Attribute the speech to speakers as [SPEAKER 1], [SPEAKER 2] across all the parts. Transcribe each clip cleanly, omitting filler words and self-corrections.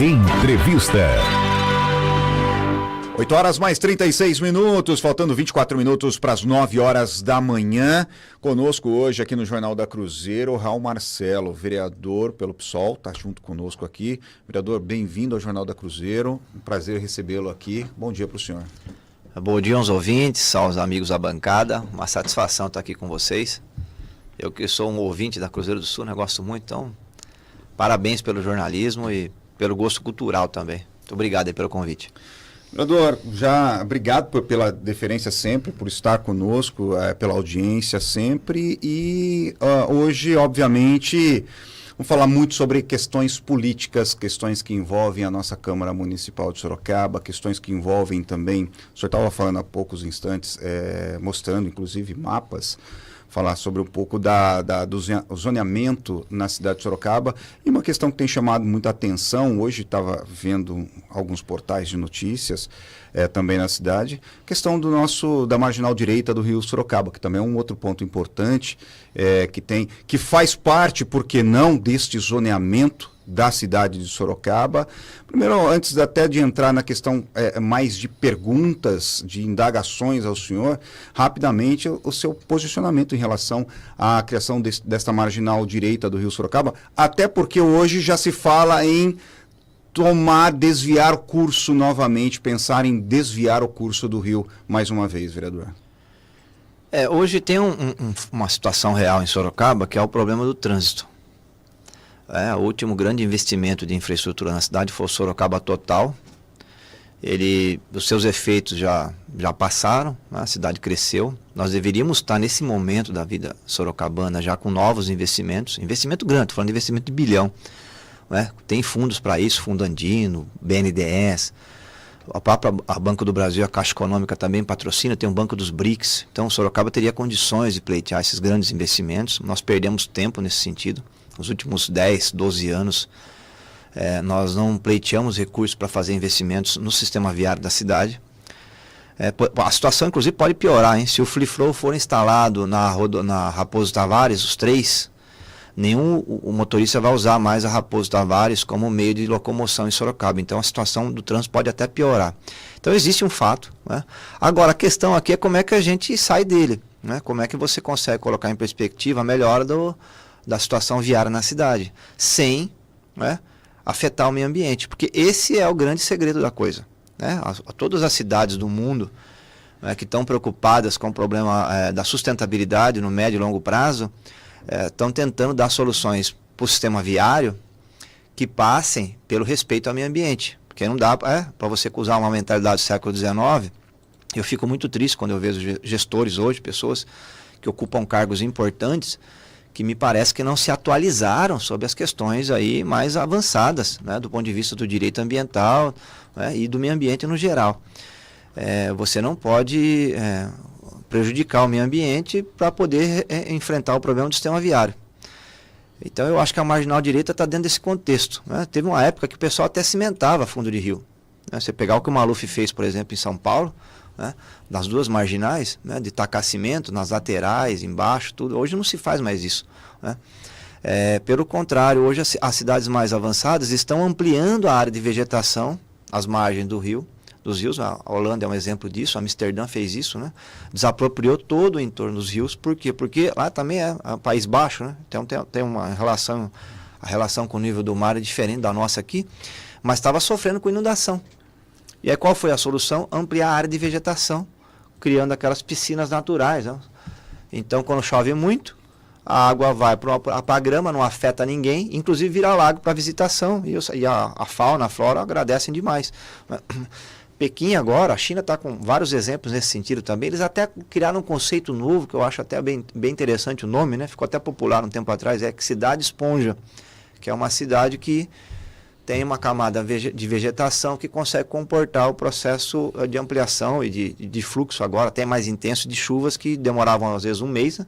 [SPEAKER 1] Entrevista.
[SPEAKER 2] 8 horas mais 36 minutos, faltando 24 minutos para as 9 horas da manhã. Conosco hoje aqui no Jornal da Cruzeiro, Raul Marcelo, vereador pelo PSOL, está junto conosco aqui. Vereador, bem-vindo ao Jornal da Cruzeiro, um prazer recebê-lo aqui. Bom dia para o senhor.
[SPEAKER 3] Bom dia aos ouvintes, aos amigos da bancada, uma satisfação estar aqui com vocês. Eu que sou um ouvinte da Cruzeiro do Sul, gosto muito, então parabéns pelo jornalismo e pelo gosto cultural também. Muito obrigado aí pelo convite.
[SPEAKER 2] Vereador, já obrigado pela deferência sempre, por estar conosco, pela audiência sempre e hoje, obviamente, vamos falar muito sobre questões políticas, questões que envolvem a nossa Câmara Municipal de Sorocaba, questões que envolvem também, o senhor estava falando há poucos instantes, mostrando inclusive mapas, falar sobre um pouco do zoneamento na cidade de Sorocaba e uma questão que tem chamado muita atenção, hoje estava vendo alguns portais de notícias também na cidade, questão da marginal direita do Rio Sorocaba, que também é um outro ponto importante, que faz parte, por que não, deste zoneamento da cidade de Sorocaba. Primeiro, antes até de entrar na questão mais de perguntas, de indagações ao senhor, rapidamente o seu posicionamento em relação à criação desta marginal direita do Rio Sorocaba, até porque hoje já se fala em desviar o curso novamente, pensar em desviar o curso do rio mais uma vez, vereador.
[SPEAKER 3] Hoje tem uma situação real em Sorocaba, que é o problema do trânsito. O último grande investimento de infraestrutura na cidade foi o Sorocaba Total. Os seus efeitos já passaram, a cidade cresceu. Nós deveríamos estar nesse momento da vida sorocabana já com novos investimentos. Investimento grande, estou falando de investimento de bilhão. Tem fundos para isso, Fundo Andino, BNDES. A Banco do Brasil, a Caixa Econômica também patrocina, tem um Banco dos BRICS. Então, Sorocaba teria condições de pleitear esses grandes investimentos. Nós perdemos tempo nesse sentido. Nos últimos 10, 12 anos, nós não pleiteamos recursos para fazer investimentos no sistema viário da cidade. A situação, inclusive, pode piorar, hein? Se o Free Flow for instalado na Raposo Tavares, os três, o motorista vai usar mais a Raposo Tavares como meio de locomoção em Sorocaba. Então, a situação do trânsito pode até piorar. Então, existe um fato. Agora, a questão aqui é como é que a gente sai dele. Como é que você consegue colocar em perspectiva a melhora da situação viária na cidade, sem afetar o meio ambiente, porque esse é o grande segredo da coisa. Todas as cidades do mundo que estão preocupadas com o problema da sustentabilidade no médio e longo prazo, estão tentando dar soluções para o sistema viário que passem pelo respeito ao meio ambiente, porque não dá para você usar uma mentalidade do século XIX. Eu fico muito triste quando eu vejo gestores hoje, pessoas que ocupam cargos importantes, que me parece que não se atualizaram sobre as questões aí mais avançadas, do ponto de vista do direito ambiental e do meio ambiente no geral. Você não pode prejudicar o meio ambiente para poder enfrentar o problema do sistema viário. Então eu acho que a marginal direita está dentro desse contexto. Teve uma época que o pessoal até cimentava fundo de rio. Você pegar o que o Maluf fez, por exemplo, em São Paulo, das duas marginais, de tacar cimento nas laterais, embaixo, tudo. Hoje não se faz mais isso. Pelo contrário, hoje as cidades mais avançadas estão ampliando a área de vegetação, as margens dos rios. A Holanda é um exemplo disso, Amsterdã fez isso, desapropriou todo o entorno dos rios. Por quê? Porque lá também é um país baixo, então tem uma relação, a relação com o nível do mar é diferente da nossa aqui, mas estava sofrendo com inundação. E aí qual foi a solução? Ampliar a área de vegetação, criando aquelas piscinas naturais. Então, quando chove muito, a água vai para a grama, não afeta ninguém, inclusive vira lago para visitação. E a fauna, a flora agradecem demais. Pequim agora, a China está com vários exemplos nesse sentido também. Eles até criaram um conceito novo, que eu acho até bem interessante o nome, ficou até popular um tempo atrás, que Cidade Esponja, que é uma cidade que tem uma camada de vegetação que consegue comportar o processo de ampliação e de fluxo agora, até mais intenso, de chuvas que demoravam às vezes um mês,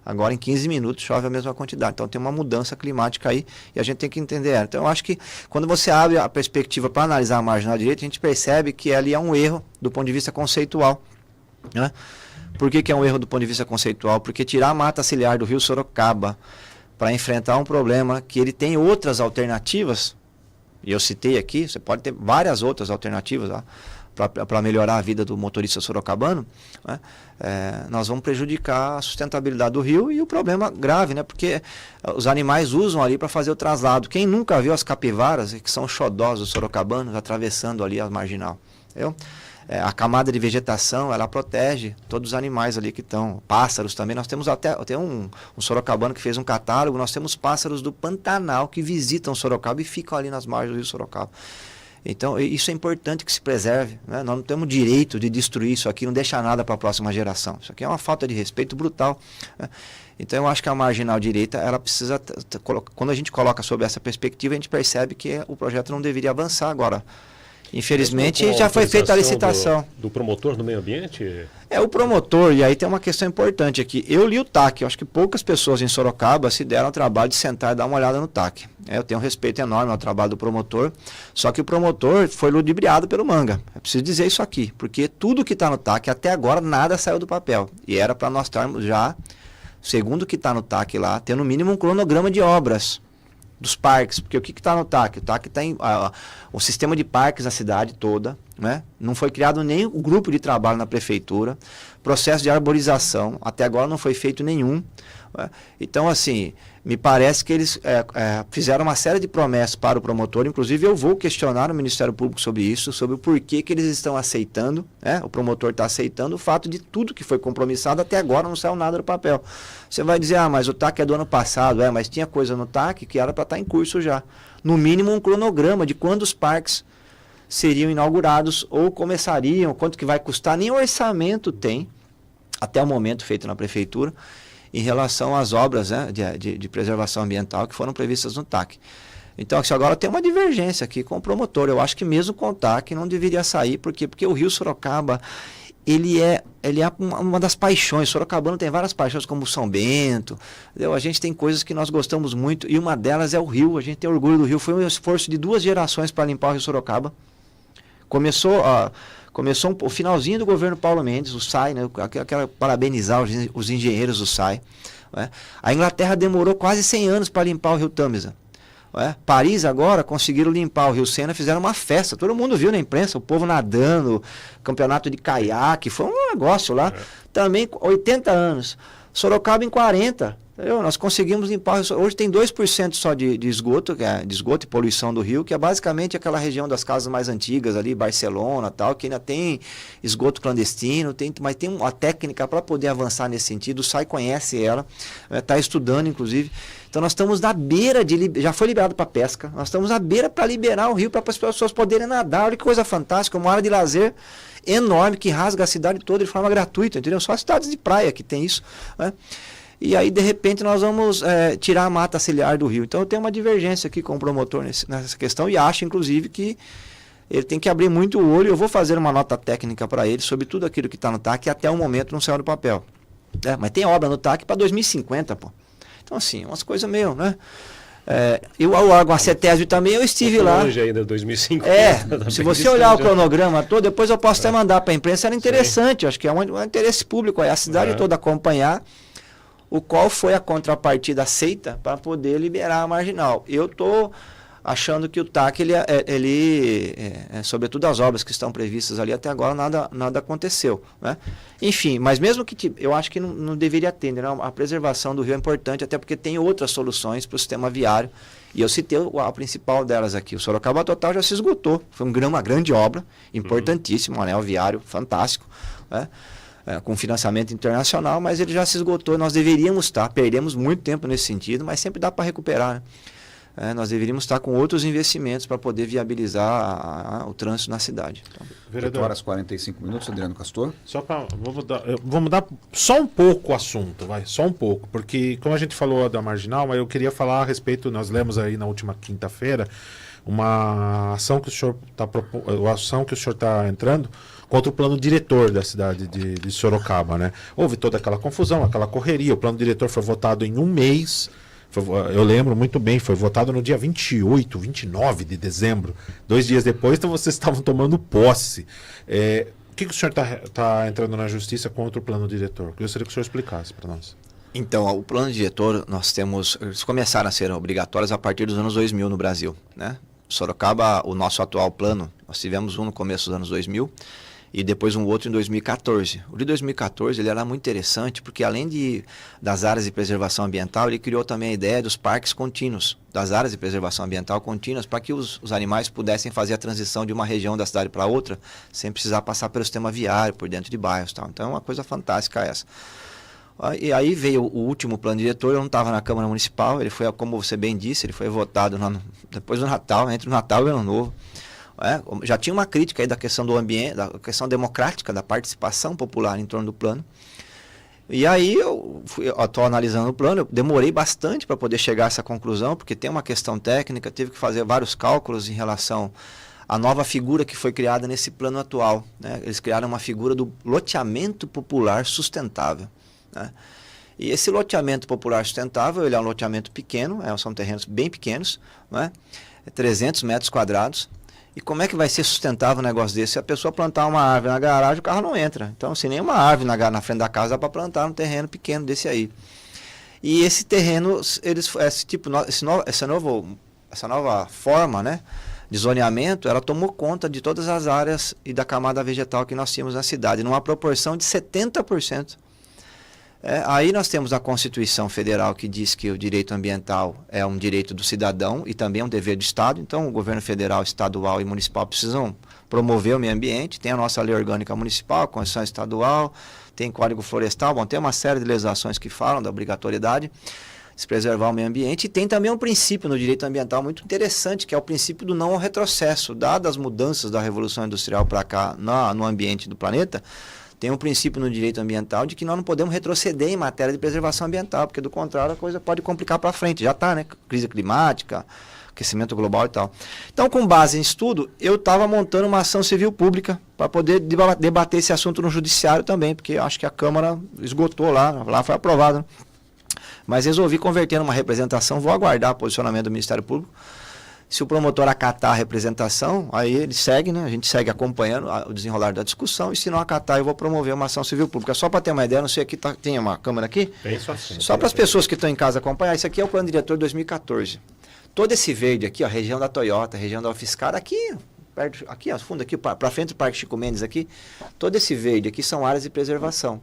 [SPEAKER 3] agora em 15 minutos chove a mesma quantidade. Então tem uma mudança climática aí e a gente tem que entender ela. Então eu acho que quando você abre a perspectiva para analisar a marginal direita, a gente percebe que ali é um erro do ponto de vista conceitual. Por que é um erro do ponto de vista conceitual? Porque tirar a mata ciliar do Rio Sorocaba para enfrentar um problema que ele tem outras alternativas, e eu citei aqui, você pode ter várias outras alternativas lá, para melhorar a vida do motorista sorocabano, né? Nós vamos prejudicar a sustentabilidade do rio e o problema grave, né? Porque os animais usam ali para fazer o traslado. Quem nunca viu as capivaras, que são xodós dos sorocabanos, atravessando ali a marginal? A camada de vegetação, ela protege todos os animais ali que estão, pássaros também. Nós temos até um sorocabano que fez um catálogo, nós temos pássaros do Pantanal que visitam Sorocaba e ficam ali nas margens do rio Sorocaba. Então, isso é importante que se preserve, né? Nós não temos direito de destruir isso aqui, não deixar nada para a próxima geração. Isso aqui é uma falta de respeito brutal, né? Então, eu acho que a marginal direita, ela precisa, quando a gente coloca sob essa perspectiva, a gente percebe que o projeto não deveria avançar agora. Infelizmente, já foi feita a licitação.
[SPEAKER 1] Do promotor do meio ambiente?
[SPEAKER 3] O promotor, e aí tem uma questão importante aqui. Eu li o TAC, eu acho que poucas pessoas em Sorocaba se deram ao trabalho de sentar e dar uma olhada no TAC. Eu tenho um respeito enorme ao trabalho do promotor, só que o promotor foi ludibriado pelo Manga. É preciso dizer isso aqui, porque tudo que está no TAC, até agora, nada saiu do papel. E era para nós estarmos já, segundo o que está no TAC lá, tendo no mínimo um cronograma de obras dos parques, porque o que está no TAC? O TAC tem o sistema de parques na cidade toda, né? Não foi criado nem o grupo de trabalho na prefeitura, processo de arborização, até agora não foi feito nenhum, né? Então, assim, me parece que eles fizeram uma série de promessas para o promotor, inclusive eu vou questionar o Ministério Público sobre isso, sobre o porquê que eles estão aceitando, né? O promotor está aceitando o fato de tudo que foi compromissado até agora não saiu nada do papel. Você vai dizer, mas o TAC é do ano passado, mas tinha coisa no TAC que era para estar em curso já. No mínimo um cronograma de quando os parques seriam inaugurados ou começariam, quanto que vai custar, nem orçamento tem, até o momento feito na prefeitura, em relação às obras, né, de preservação ambiental que foram previstas no TAC. Então, assim, agora tem uma divergência aqui com o promotor. Eu acho que mesmo com o TAC não deveria sair, porque o Rio Sorocaba, ele é uma das paixões. Sorocabano tem várias paixões, como São Bento, entendeu? A gente tem coisas que nós gostamos muito, e uma delas é o rio. A gente tem orgulho do rio. Foi um esforço de 2 gerações para limpar o Rio Sorocaba. Começou o finalzinho do governo Paulo Mendes, o SAI, né? Eu quero parabenizar os engenheiros do SAI, né? A Inglaterra demorou quase 100 anos para limpar o rio Tâmisa. Paris agora conseguiram limpar o rio Sena, fizeram uma festa, todo mundo viu na imprensa, o povo nadando, campeonato de caiaque, foi um negócio lá. Também 80 anos, Sorocaba em 40, entendeu? Nós conseguimos limpar, hoje tem 2% só de esgoto, que é de esgoto e poluição do rio, que é basicamente aquela região das casas mais antigas ali, Barcelona, tal, que ainda tem esgoto clandestino, mas tem uma técnica para poder avançar nesse sentido. O SAI conhece ela, está estudando inclusive. Então nós estamos na beira já foi liberado para pesca, nós estamos na beira para liberar o rio para as pessoas poderem nadar. Olha que coisa fantástica, uma área de lazer enorme que rasga a cidade toda de forma gratuita, entendeu? Só as cidades de praia que tem isso, né? E aí, de repente, nós vamos tirar a mata ciliar do rio. Então, eu tenho uma divergência aqui com o promotor nessa questão e acho, inclusive, que ele tem que abrir muito o olho. Eu vou fazer uma nota técnica para ele sobre tudo aquilo que está no TAC e até o momento não saiu do papel. Mas tem obra no TAC para 2050, pô. Então, assim, umas coisas meio, né? O órgão ACETESB também, eu estive lá.
[SPEAKER 1] Hoje ainda, 2050.
[SPEAKER 3] Se você olhar o cronograma todo, depois eu posso até mandar para a imprensa, era interessante. Acho que é um interesse público, a cidade toda acompanhar qual foi a contrapartida aceita para poder liberar a marginal. Eu estou achando que o TAC, sobretudo as obras que estão previstas ali, até agora nada aconteceu, né? Enfim, mas mesmo que eu acho que não deveria ter, né? A preservação do rio é importante, até porque tem outras soluções para o sistema viário, e eu citei a principal delas aqui. O Sorocaba Total já se esgotou, foi uma grande obra, importantíssima, um anel viário fantástico, né? Com financiamento internacional, mas ele já se esgotou. Nós deveríamos perdemos muito tempo nesse sentido, mas sempre dá para recuperar, né? Nós deveríamos estar com outros investimentos para poder viabilizar o trânsito na cidade. Então,
[SPEAKER 2] 8 horas e 45 minutos, Adriano Castor.
[SPEAKER 1] Vou mudar só um pouco o assunto, só um pouco, porque como a gente falou da marginal, mas eu queria falar a respeito, nós lemos aí na última quinta-feira, uma ação que o senhor está entrando contra o plano diretor da cidade de Sorocaba, né? Houve toda aquela confusão, aquela correria, o plano diretor foi votado em um mês, eu lembro muito bem, foi votado no dia 28, 29 de dezembro, 2 dias depois, então vocês estavam tomando posse. O que o senhor está entrando na justiça contra o plano diretor? Eu gostaria que o senhor explicasse para nós.
[SPEAKER 3] Então, o plano diretor, eles começaram a ser obrigatórios a partir dos anos 2000 no Brasil, né? Sorocaba, o nosso atual plano, nós tivemos um no começo dos anos 2000 e depois um outro em 2014. O de 2014 ele era muito interessante porque além das áreas de preservação ambiental, ele criou também a ideia dos parques contínuos, das áreas de preservação ambiental contínuas, para que os animais pudessem fazer a transição de uma região da cidade para outra, sem precisar passar pelo sistema viário, por dentro de bairros. Tal. Então é uma coisa fantástica essa. E aí veio o último plano diretor, eu não estava na Câmara Municipal, ele foi, como você bem disse, ele foi votado depois do Natal, entre o Natal e o Ano Novo. Já tinha uma crítica aí da questão do ambiente, da questão democrática, da participação popular em torno do plano. E aí eu estou analisando o plano, eu demorei bastante para poder chegar a essa conclusão, porque tem uma questão técnica, tive que fazer vários cálculos em relação à nova figura que foi criada nesse plano atual. Né? Eles criaram uma figura do loteamento popular sustentável. Né? E esse loteamento popular sustentável, ele é um loteamento pequeno, são terrenos bem pequenos, né? 300 metros quadrados. E como é que vai ser sustentável um negócio desse? Se a pessoa plantar uma árvore na garagem, o carro não entra. Então, se nenhuma árvore na frente da casa dá para plantar um terreno pequeno desse aí. E esse terreno, essa nova forma, né, de zoneamento, ela tomou conta de todas as áreas e da camada vegetal que nós tínhamos na cidade, numa proporção de 70%. Aí nós temos a Constituição Federal que diz que o direito ambiental é um direito do cidadão e também é um dever do Estado. Então o governo federal, estadual e municipal precisam promover o meio ambiente. Tem a nossa lei orgânica municipal, a Constituição Estadual, tem Código Florestal, tem uma série de legislações que falam da obrigatoriedade de se preservar o meio ambiente. E tem também um princípio no direito ambiental muito interessante, que é o princípio do não ao retrocesso. Dadas as mudanças da Revolução Industrial para cá no ambiente do planeta, tem um princípio no direito ambiental de que nós não podemos retroceder em matéria de preservação ambiental, porque do contrário a coisa pode complicar para frente. Já está, né? Crise climática, aquecimento global e tal. Então, com base em estudo, eu estava montando uma ação civil pública para poder debater esse assunto no judiciário também, porque eu acho que a Câmara esgotou lá foi aprovado. Né? Mas resolvi converter numa representação, vou aguardar o posicionamento do Ministério Público. Se o promotor acatar a representação, aí ele segue, né? A gente segue acompanhando o desenrolar da discussão, e se não acatar, eu vou promover uma ação civil pública. Só para ter uma ideia, não sei aqui, tem uma câmera aqui?
[SPEAKER 1] Penso assim.
[SPEAKER 3] Só para as pessoas que estão em casa acompanhar, isso aqui é o plano diretor de 2014. Todo esse verde aqui, ó, região da Toyota, região da UFSCar, aqui, perto, aqui, ó, fundo aqui, para frente do Parque Chico Mendes aqui, todo esse verde aqui são áreas de preservação.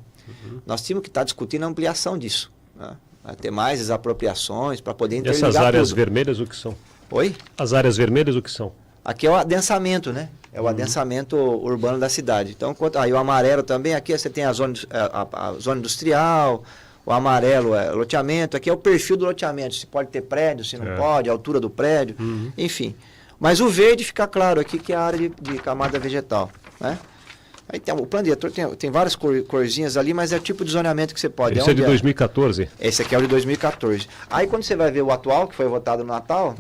[SPEAKER 3] Nós tínhamos que estar discutindo a ampliação disso, né? Vai ter mais desapropriações para poder interligar
[SPEAKER 4] essas áreas
[SPEAKER 3] tudo.
[SPEAKER 4] vermelhas o que são?
[SPEAKER 3] Oi?
[SPEAKER 4] As áreas vermelhas o que são?
[SPEAKER 3] Aqui é o adensamento, né? É o adensamento urbano da cidade. Então, aí o amarelo também, aqui você tem a zona industrial, o amarelo é loteamento, aqui é o perfil do loteamento, se pode ter prédio, se não pode, a altura do prédio, enfim. Mas o verde fica claro aqui que é a área de camada vegetal, né? Aí o plano diretor tem várias corzinhas ali, mas é o tipo de zoneamento que você pode.
[SPEAKER 4] Esse é de 2014?
[SPEAKER 3] Esse aqui é o de 2014. Aí quando você vai ver o atual, que foi votado no Natal,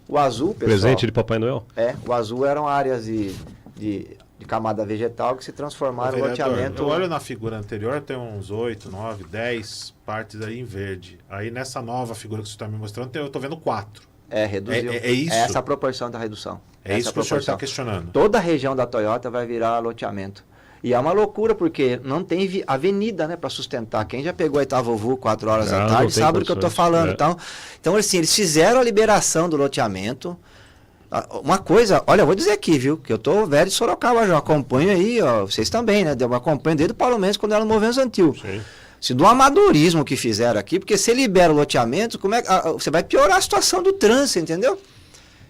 [SPEAKER 3] o azul, pessoal...
[SPEAKER 4] Presente de Papai Noel?
[SPEAKER 3] O azul eram áreas de camada vegetal que se transformaram em loteamento...
[SPEAKER 1] Eu olho na figura anterior, tem uns 8, 9, 10 partes aí em verde. Aí nessa nova figura que você está me mostrando, eu estou vendo 4.
[SPEAKER 3] Reduziu.
[SPEAKER 1] É isso?
[SPEAKER 3] É essa a proporção da redução.
[SPEAKER 1] É isso que o senhor está questionando.
[SPEAKER 3] Toda a região da Toyota vai virar loteamento. E é uma loucura, porque não tem avenida, né, para sustentar. Quem já pegou a Itavovu 4 horas da tarde sabe do que eu estou falando. Então, assim, eles fizeram a liberação do loteamento. Uma coisa, olha, eu vou dizer aqui, viu, que eu estou velho de Sorocaba já, acompanho aí, ó, vocês também, né, eu acompanho desde o Paulo Mendes quando era no Movimento Estudantil.
[SPEAKER 4] Sim.
[SPEAKER 3] Se do amadorismo que fizeram aqui, porque se libera o loteamento, você vai piorar a situação do trânsito, entendeu?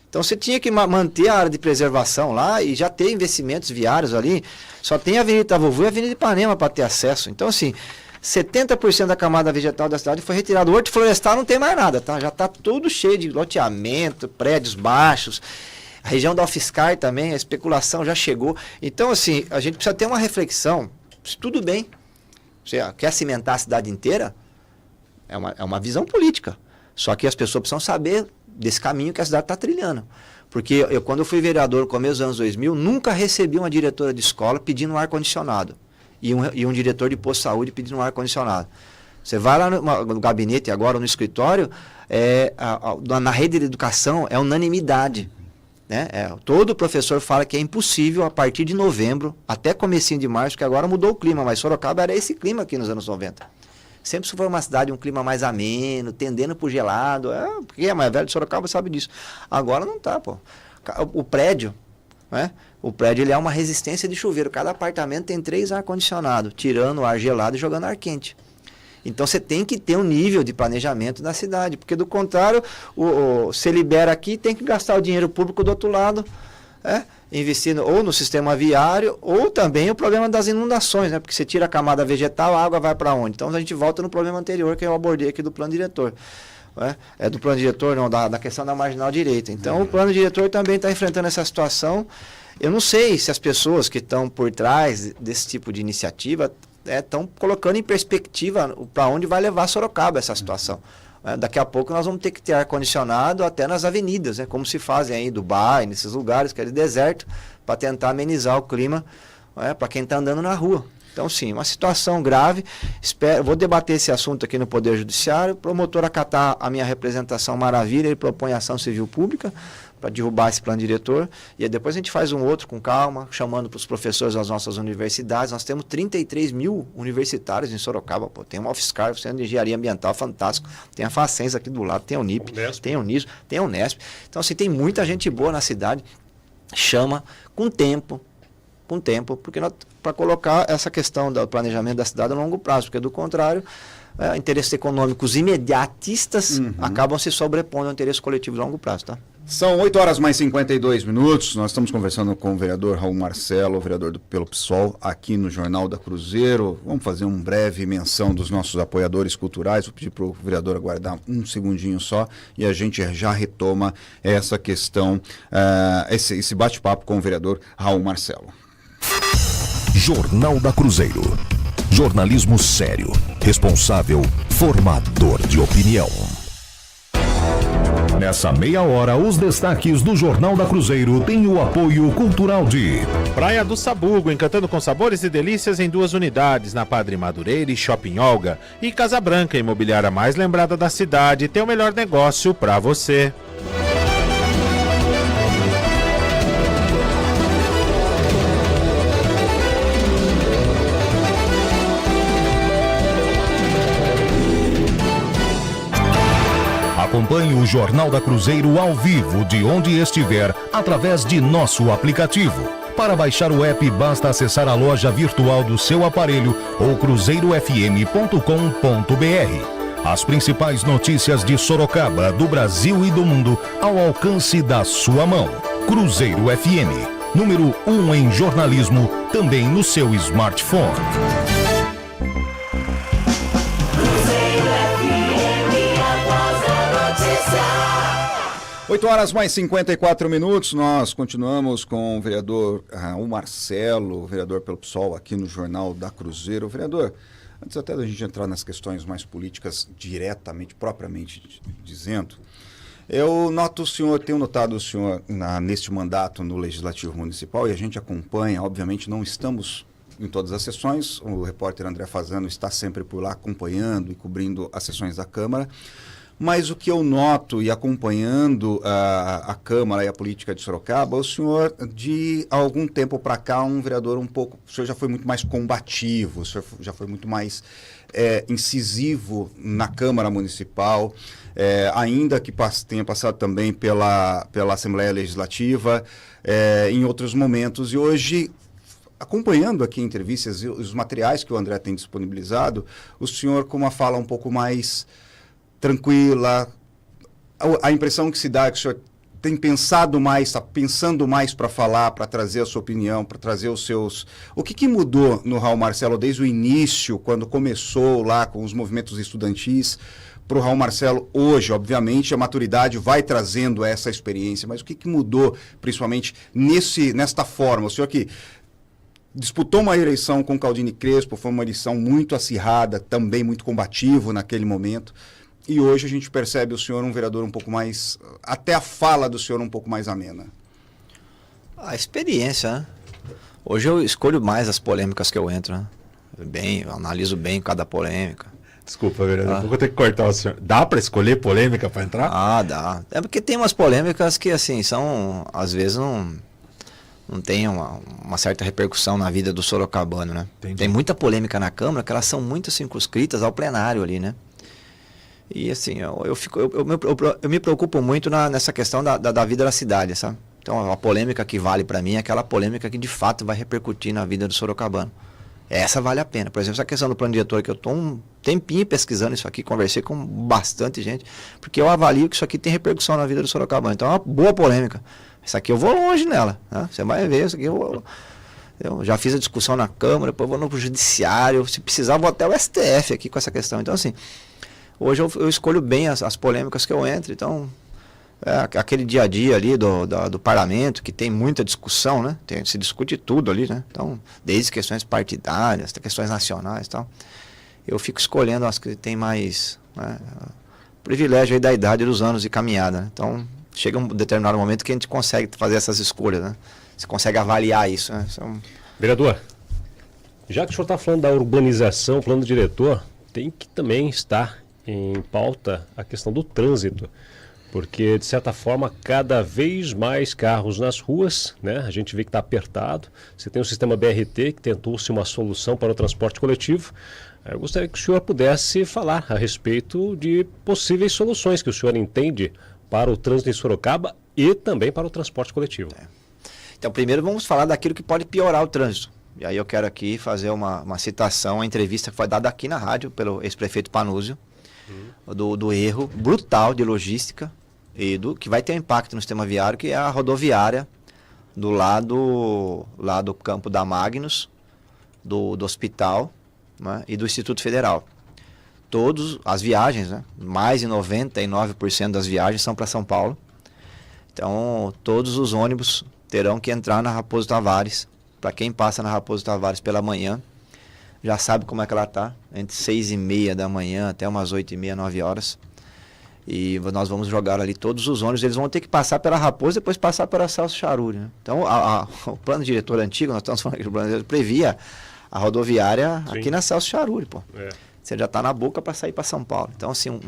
[SPEAKER 3] Então você tinha que manter a área de preservação lá e já ter investimentos viários ali. Só tem a Avenida Itavovu e a Avenida Ipanema para ter acesso. Então, assim, 70% da camada vegetal da cidade foi retirada. O horto florestal não tem mais nada, tá? Já está tudo cheio de loteamento, prédios baixos. A região da UFSCar também, a especulação já chegou. Então, assim, a gente precisa ter uma reflexão. Tudo bem. Você quer cimentar a cidade inteira? É uma visão política. Só que as pessoas precisam saber desse caminho que a cidade está trilhando. Porque quando eu fui vereador no começo dos anos 2000, nunca recebi uma diretora de escola pedindo um ar-condicionado. E um diretor de posto de saúde pedindo um ar-condicionado. Você vai lá no gabinete agora, no escritório, na rede de educação é unanimidade. Né? Todo professor fala que é impossível a partir de novembro, até comecinho de março, que agora mudou o clima, mas Sorocaba era esse clima aqui nos anos 90. Sempre foi uma cidade, um clima mais ameno, tendendo para o gelado. Quem é mais velho de Sorocaba sabe disso. Agora não está, pô. O prédio, né? O prédio ele é uma resistência de chuveiro. Cada apartamento tem 3 ar-condicionado, tirando o ar gelado e jogando ar quente. Então você tem que ter um nível de planejamento da cidade, porque do contrário, você libera aqui, tem que gastar o dinheiro público do outro lado, investindo ou no sistema viário, ou também o problema das inundações, né? Porque você tira a camada vegetal, a água vai para onde? Então a gente volta no problema anterior que eu abordei aqui do plano diretor. É do plano diretor, não, da questão da marginal direita. Então o plano diretor também está enfrentando essa situação. Eu não sei se as pessoas que estão por trás desse tipo de iniciativa estão colocando em perspectiva para onde vai levar Sorocaba essa situação. Daqui a pouco nós vamos ter que ter ar-condicionado até nas avenidas, como se fazem aí em Dubai, nesses lugares, que é de deserto, para tentar amenizar o clima para quem está andando na rua. Então, sim, uma situação grave. Vou debater esse assunto aqui no Poder Judiciário. O promotor acatar a minha representação, maravilha, ele propõe ação civil pública para derrubar esse plano diretor. E aí depois a gente faz um outro com calma, chamando para os professores das nossas universidades. Nós temos 33 mil universitários em Sorocaba. Tem uma UFSCar, Centro de Engenharia Ambiental, fantástico. Tem a Facens aqui do lado, tem a Unip, tem a Uniso, tem a Unesp. Então, assim, tem muita gente boa na cidade. Chama com tempo, porque para colocar essa questão do planejamento da cidade a longo prazo, porque do contrário, interesses econômicos imediatistas acabam se sobrepondo ao interesse coletivo de longo prazo, tá?
[SPEAKER 2] São 8 horas mais 52 minutos, nós estamos conversando com o vereador Raul Marcelo, vereador pelo PSOL, aqui no Jornal da Cruzeiro. Vamos fazer uma breve menção dos nossos apoiadores culturais, vou pedir para o vereador aguardar um segundinho só e a gente já retoma essa questão, esse bate-papo com o vereador Raul Marcelo.
[SPEAKER 5] Jornal da Cruzeiro. Jornalismo sério, responsável, formador de opinião. Nessa meia hora, os destaques do Jornal da Cruzeiro têm o apoio cultural de
[SPEAKER 1] Praia do Sabugo, encantando com sabores e delícias em 2 unidades, na Padre Madureira e Shopping Olga. E Casa Branca, imobiliária mais lembrada da cidade, tem o melhor negócio para você.
[SPEAKER 5] Acompanhe o Jornal da Cruzeiro ao vivo de onde estiver através de nosso aplicativo. Para baixar o app basta acessar a loja virtual do seu aparelho ou cruzeirofm.com.br. As principais notícias de Sorocaba, do Brasil e do mundo ao alcance da sua mão. Cruzeiro FM, número 1 em jornalismo, também no seu smartphone.
[SPEAKER 2] 8 horas mais 54 minutos, nós continuamos com o vereador Raul Marcelo, vereador pelo PSOL, aqui no Jornal da Cruzeiro. Vereador, antes até da gente entrar nas questões mais políticas diretamente, propriamente dizendo, eu tenho notado o senhor neste mandato no Legislativo Municipal e a gente acompanha, obviamente não estamos em todas as sessões, o repórter André Fazano está sempre por lá acompanhando e cobrindo as sessões da Câmara. Mas o que eu noto e acompanhando a Câmara e a política de Sorocaba, o senhor, de algum tempo para cá, um vereador o senhor já foi muito mais combativo, o senhor já foi muito mais incisivo na Câmara Municipal, ainda que tenha passado também pela Assembleia Legislativa, em outros momentos. E hoje, acompanhando aqui entrevistas e os materiais que o André tem disponibilizado, o senhor com uma fala um pouco mais tranquila, a impressão que se dá é que o senhor tem pensado mais, está pensando mais para falar, para trazer a sua opinião, para trazer os seus... O que mudou no Raul Marcelo desde o início, quando começou lá com os movimentos estudantis, para o Raul Marcelo hoje? Obviamente a maturidade vai trazendo essa experiência, mas o que mudou principalmente nesta forma? O senhor que disputou uma eleição com Caldini Crespo, foi uma eleição muito acirrada, também muito combativo naquele momento. E hoje a gente percebe o senhor um vereador um pouco mais... Até a fala do senhor um pouco mais amena.
[SPEAKER 3] A experiência, né? Hoje eu escolho mais as polêmicas que eu entro, né? Eu analiso bem cada polêmica.
[SPEAKER 1] Desculpa, vereador, eu vou ter que cortar o senhor. Dá para escolher polêmica para entrar?
[SPEAKER 3] Ah, dá. É porque tem umas polêmicas que, assim, às vezes não tem uma certa repercussão na vida do sorocabano, né? Entendi. Tem muita polêmica na Câmara que elas são muito circunscritas ao plenário ali, né? E assim, eu me preocupo muito nessa questão da vida da cidade, sabe? Então, a polêmica que vale para mim é aquela polêmica que de fato vai repercutir na vida do sorocabano. Essa vale a pena. Por exemplo, essa questão do plano diretor, que eu estou um tempinho pesquisando isso aqui, conversei com bastante gente, porque eu avalio que isso aqui tem repercussão na vida do sorocabano. Então, é uma boa polêmica. Isso aqui eu vou longe nela, né? Você vai ver, isso aqui eu já fiz a discussão na Câmara, depois vou no Judiciário, se precisar vou até o STF aqui com essa questão. Então, assim, hoje eu escolho bem as polêmicas que eu entro. Então, aquele dia a dia ali do parlamento, que tem muita discussão, né? Se discute tudo ali, né? Então, desde questões partidárias, até questões nacionais e tal. Eu fico escolhendo as que tem mais, né, privilégio aí da idade e dos anos de caminhada, né? Então, chega um determinado momento que a gente consegue fazer essas escolhas, né? Você consegue avaliar isso, né?
[SPEAKER 4] Vereador, já que o senhor está falando da urbanização, plano diretor, tem que também estar em pauta a questão do trânsito. Porque, de certa forma, cada vez mais carros nas ruas, né? A gente vê que está apertado. Você tem o sistema BRT, que tentou-se uma solução para o transporte coletivo. Eu gostaria que o senhor pudesse falar a respeito de possíveis soluções que o senhor entende para o trânsito em Sorocaba e também para o transporte coletivo.
[SPEAKER 3] Então, primeiro vamos falar daquilo que pode piorar o trânsito. E aí eu quero aqui fazer uma citação, a entrevista que foi dada aqui na rádio pelo ex-prefeito Panúzio, do erro brutal de logística e que vai ter um impacto no sistema viário, que é a rodoviária do lado lá do campo da Magnus, do hospital, né, e do Instituto Federal. As viagens, né, mais de 99% das viagens são para São Paulo. Então, todos os ônibus terão que entrar na Raposo Tavares. Para quem passa na Raposo Tavares pela manhã, já sabe como é que ela está, entre 6h30 da manhã até umas 8h30, 9 horas. E nós vamos jogar ali todos os ônibus, eles vão ter que passar pela Raposo e depois passar pela Celso Charuri, né? Então, o plano diretor antigo, nós estamos falando que o plano diretor previa a rodoviária aqui na Celso Charuri, pô. Você já está na boca para sair para São Paulo. Então, assim,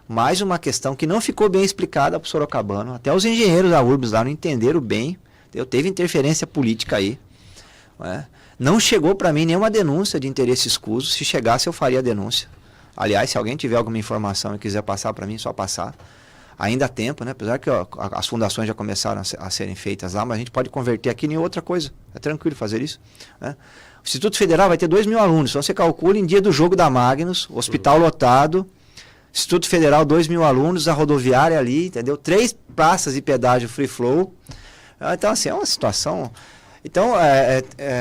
[SPEAKER 3] mais uma questão que não ficou bem explicada para o sorocabano. Até os engenheiros da URBS lá não entenderam bem. Teve interferência política aí. Né? Não chegou para mim nenhuma denúncia de interesse escuso. Se chegasse, eu faria a denúncia. Aliás, se alguém tiver alguma informação e quiser passar para mim, só passar. Ainda há tempo, né? Apesar que as fundações já começaram a serem feitas lá, mas a gente pode converter aqui em outra coisa. É tranquilo fazer isso. Né? O Instituto Federal vai ter 2.000 alunos. Então você calcula em dia do jogo da Magnus, hospital lotado, Instituto Federal 2.000 alunos, a rodoviária ali, entendeu? 3 praças de pedágio free flow. Então, assim, é uma situação... Então,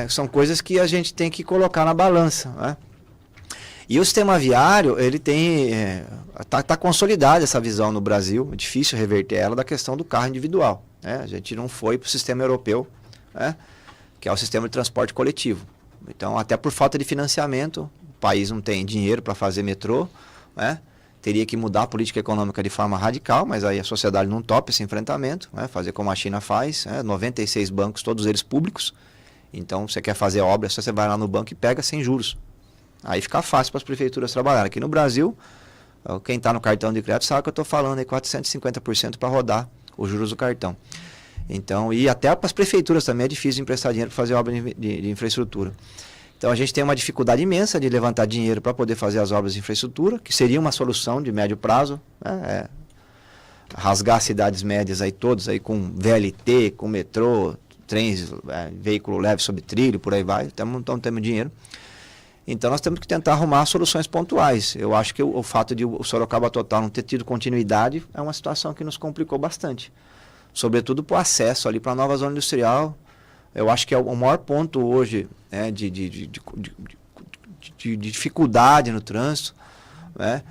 [SPEAKER 3] são coisas que a gente tem que colocar na balança, né? E o sistema viário, ele tem... Tá consolidada essa visão no Brasil, é difícil reverter ela, da questão do carro individual, né? A gente não foi para o sistema europeu, né? Que é o sistema de transporte coletivo. Então, até por falta de financiamento, o país não tem dinheiro para fazer metrô, né? Teria que mudar a política econômica de forma radical, mas aí a sociedade não topa esse enfrentamento, né? Fazer como a China faz, 96 bancos, todos eles públicos. Então, você quer fazer obra, você vai lá no banco e pega sem juros. Aí fica fácil para as prefeituras trabalharem. Aqui no Brasil, quem está no cartão de crédito sabe que eu estou falando aí 450% para rodar os juros do cartão. Então, e até para as prefeituras também é difícil emprestar dinheiro para fazer obra de infraestrutura. Então, a gente tem uma dificuldade imensa de levantar dinheiro para poder fazer as obras de infraestrutura, que seria uma solução de médio prazo, né? Rasgar as cidades médias aí todas, aí com VLT, com metrô, trens, veículo leve sobre trilho, por aí vai, não temos dinheiro. Então, nós temos que tentar arrumar soluções pontuais. Eu acho que o fato de o Sorocaba Total não ter tido continuidade é uma situação que nos complicou bastante. Sobretudo para o acesso ali para a nova zona industrial. Eu acho que é o maior ponto hoje, né, de dificuldade no trânsito, né?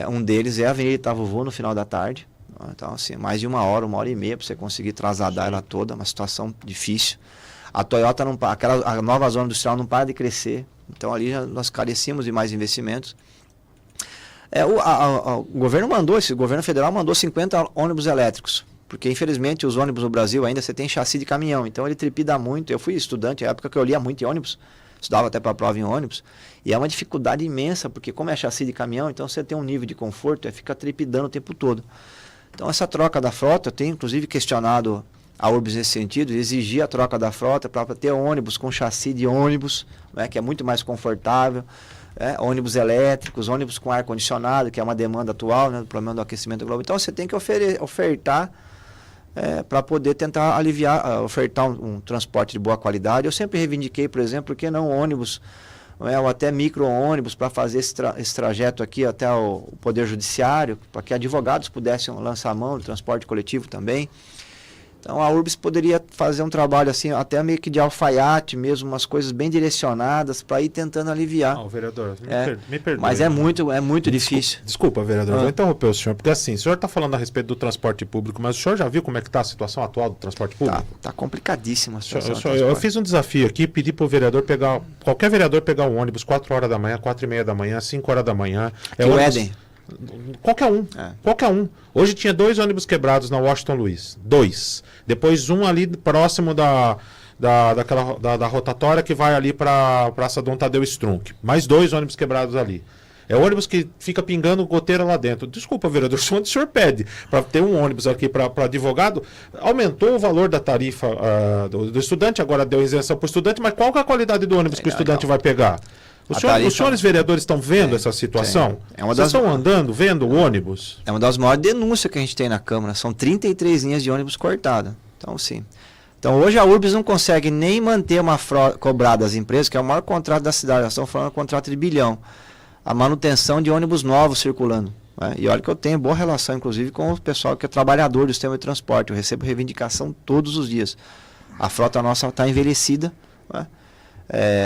[SPEAKER 3] Um deles é a Avenida Itavovô no final da tarde. Então, assim, mais de 1 hora, 1h30 para você conseguir trasladar ela toda, uma situação difícil. A Toyota a nova zona industrial não para de crescer. Então, ali nós carecíamos de mais investimentos. O governo esse governo federal mandou 50 ônibus elétricos. Porque, infelizmente, os ônibus no Brasil ainda você tem chassi de caminhão. Então, ele trepida muito. Eu fui estudante, na época que eu lia muito em ônibus. Estudava até para a prova em ônibus. E é uma dificuldade imensa, porque como é chassi de caminhão, então você tem um nível de conforto, fica trepidando o tempo todo. Então, essa troca da frota, eu tenho, inclusive, questionado a URBS nesse sentido, exigir a troca da frota para ter ônibus com chassi de ônibus, né, que é muito mais confortável. Ônibus elétricos, ônibus com ar-condicionado, que é uma demanda atual, né, do problema do aquecimento global. Então, você tem que ofertar para poder tentar aliviar, ofertar um transporte de boa qualidade. Eu sempre reivindiquei, por exemplo, por que não ônibus, ou até micro-ônibus para fazer esse trajeto aqui até o Poder Judiciário, para que advogados pudessem lançar a mão do transporte coletivo também. Então a URBS poderia fazer um trabalho assim, até meio que de alfaiate mesmo, umas coisas bem direcionadas para ir tentando aliviar.
[SPEAKER 1] Não, vereador, me perdoe.
[SPEAKER 3] Mas é muito difícil.
[SPEAKER 1] Desculpa, vereador, vou interromper o senhor, porque assim, o senhor está falando a respeito do transporte público, mas o senhor já viu como é que está a situação atual do transporte público?
[SPEAKER 3] Tá complicadíssima a situação.
[SPEAKER 1] Eu fiz um desafio aqui, pedi para o vereador pegar, qualquer vereador pegar um ônibus 4 horas da manhã, 4:30 da manhã, 5 horas da manhã.
[SPEAKER 3] O Éden.
[SPEAKER 1] Qualquer um. Hoje tinha 2 ônibus quebrados na Washington Luiz. 2. Depois um ali próximo da rotatória que vai ali para Praça Dom Tadeu Strunk. Mais 2 ônibus quebrados ali. É ônibus que fica pingando goteira lá dentro. Desculpa, vereador, quando o senhor pede para ter um ônibus aqui para advogado, aumentou o valor da tarifa do estudante, agora deu isenção para o estudante, mas qual que é a qualidade do ônibus que o estudante vai pegar? Os senhores vereadores estão vendo essa situação? Vocês estão andando, vendo o ônibus?
[SPEAKER 3] É uma das maiores denúncias que a gente tem na Câmara. São 33 linhas de ônibus cortadas. Então, sim. Então, hoje a URBS não consegue nem manter uma frota cobrada às empresas, que é o maior contrato da cidade. Nós estamos falando de um contrato de R$1 bilhão. A manutenção de ônibus novos circulando. Né? E olha que eu tenho boa relação, inclusive, com o pessoal que é trabalhador do sistema de transporte. Eu recebo reivindicação todos os dias. A frota nossa está envelhecida, né?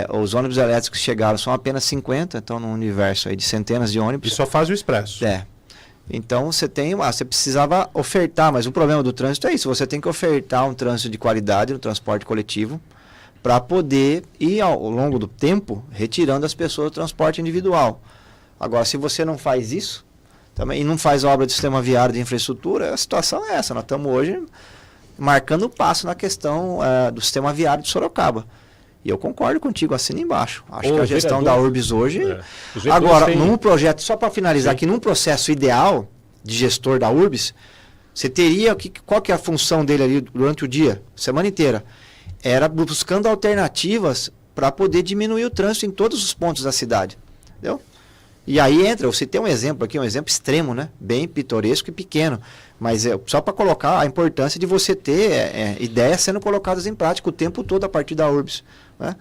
[SPEAKER 3] Os ônibus elétricos que chegaram são apenas 50, então num universo aí de centenas de ônibus.
[SPEAKER 1] E só faz o expresso.
[SPEAKER 3] Então você precisava ofertar, mas o problema do trânsito é isso, você tem que ofertar um trânsito de qualidade no transporte coletivo para poder ir ao longo do tempo retirando as pessoas do transporte individual. Agora, se você não faz isso, também, e não faz obra de sistema viário de infraestrutura, a situação é essa. Nós estamos hoje marcando o passo na questão do sistema viário de Sorocaba. E eu concordo contigo, assina embaixo. Acho que a gestão da URBS hoje... Agora, num projeto, só para finalizar aqui, num processo ideal de gestor da URBS, você teria... Qual que é a função dele ali durante o dia, semana inteira? Era buscando alternativas para poder diminuir o trânsito em todos os pontos da cidade. Entendeu? E aí entra, você tem um exemplo aqui, um exemplo extremo, né? Bem pitoresco e pequeno. Mas só para colocar a importância de você ter ideias sendo colocadas em prática o tempo todo a partir da URBS. Né?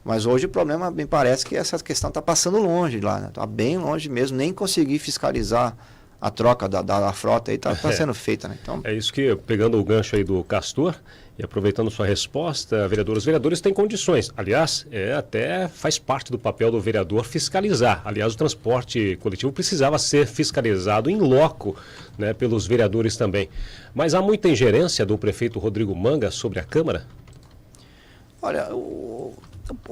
[SPEAKER 3] Mas hoje o problema, me parece que essa questão está passando longe lá, está bem longe mesmo, nem conseguir fiscalizar a troca da frota aí está sendo feita. Né? Então,
[SPEAKER 4] é isso que, pegando o gancho aí do Castor, e aproveitando sua resposta, os vereadores têm condições. Aliás, até faz parte do papel do vereador fiscalizar. Aliás, o transporte coletivo precisava ser fiscalizado em loco, né, pelos vereadores também. Mas há muita ingerência do prefeito Rodrigo Manga sobre a Câmara?
[SPEAKER 3] Olha, o